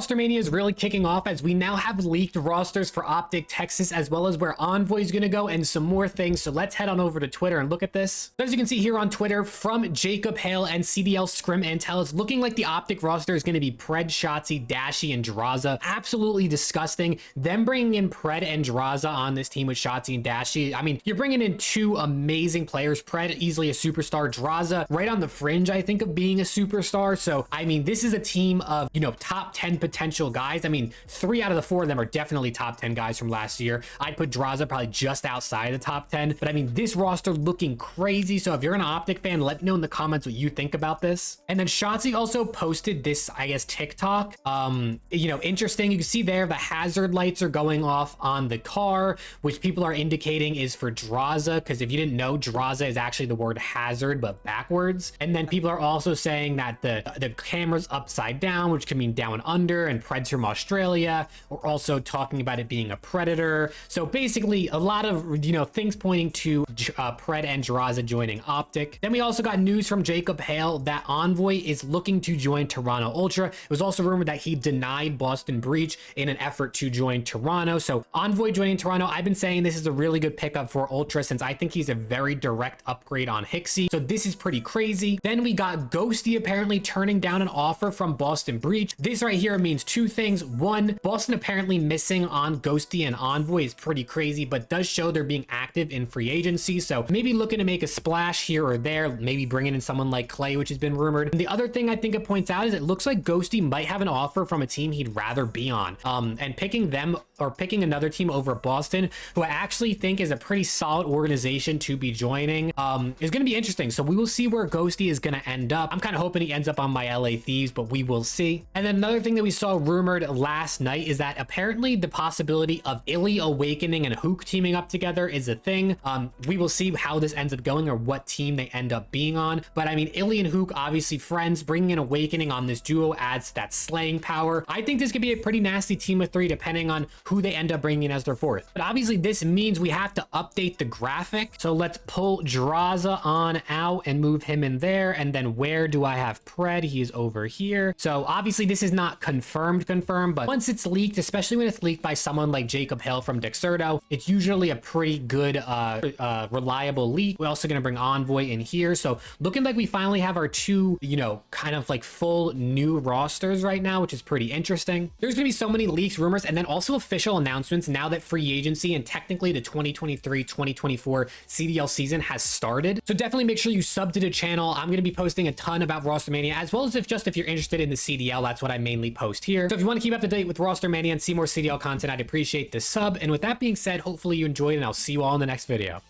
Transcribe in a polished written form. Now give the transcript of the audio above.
Rostermania is really kicking off as we now have leaked rosters for Optic, Texas, as well as where Envoy is going to go and some more things. So let's head on over to Twitter and look at this. So as you can see here on Twitter from Jacob Hale and Cdl Scrim Intel, it's looking like the Optic roster is going to be Pred, Shotzzy, Dashy, and Drazah. Absolutely disgusting. Them bringing in Pred and Drazah on this team with Shotzzy and Dashy. I mean, you're bringing in two amazing players. Pred, easily a superstar. Drazah, right on the fringe, I think, of being a superstar. So, I mean, this is a team of, you know, top 10 potential guys. I mean, 3 out of the 4 of them are definitely top 10 guys from last year. I'd put Drazah probably just outside the top 10. But I mean, this roster looking crazy. So if you're an Optic fan, let me know in the comments what you think about this. And then Shotzzy also posted this, I guess, TikTok. You know, interesting. You can see there the hazard lights are going off on the car, which people are indicating is for Drazah. Because if you didn't know, Drazah is actually the word hazard, but backwards. And then people are also saying that the camera's upside down, which can mean down under, and Pred's from Australia. We're also talking about it being a predator. So basically a lot of, you know, things pointing to Pred and Drazah joining Optic. Then we also got news from Jacob Hale that Envoy is looking to join Toronto Ultra. It was also rumored that he denied Boston Breach in an effort to join Toronto. So Envoy joining Toronto, I've been saying this is a really good pickup for Ultra since I think he's a very direct upgrade on Hixie. So this is pretty crazy. Then we got Ghosty apparently turning down an offer from Boston Breach. This right here means two things. One, Boston apparently missing on Ghosty and Envoy is pretty crazy, but does show they're being active in free agency. So maybe looking to make a splash here or there, maybe bringing in someone like Clay, which has been rumored. And the other thing I think it points out is it looks like Ghosty might have an offer from a team he'd rather be on. And picking them or picking another team over Boston, who I actually think is a pretty solid organization to be joining, is going to be interesting. So we will see where Ghosty is going to end up. I'm kind of hoping he ends up on my LA Thieves, but we will see. And then another thing that we saw rumored last night is that apparently the possibility of Illy, Awakening, and Hook teaming up together is a thing. We will see how this ends up going or what team they end up being on. But I mean, Illy and Hook, obviously friends, bringing in Awakening on this duo adds that slaying power. I think this could be a pretty nasty team of 3 depending on who they end up bringing in as their 4th. But obviously this means we have to update the graphic. So let's pull Drazah on out and move him in there. And then where do I have Pred? He's over here. So obviously this is not confirmed, but once it's leaked, especially when it's leaked by someone like Jacob Hale from Dexerto, it's usually a pretty good, reliable leak. We're also going to bring Envoy in here. So looking like we finally have our 2, you know, kind of like full new rosters right now, which is pretty interesting. There's going to be so many leaks, rumors, and then also official announcements now that free agency and technically the 2023-2024 CDL season has started. So definitely make sure you sub to the channel. I'm going to be posting a ton about Rostermania, as well as if you're interested in the CDL, that's what I mainly post here. So if you want to keep up to date with Rostermania and see more CDL content, I'd appreciate the sub. And with that being said, hopefully you enjoyed, and I'll see you all in the next video.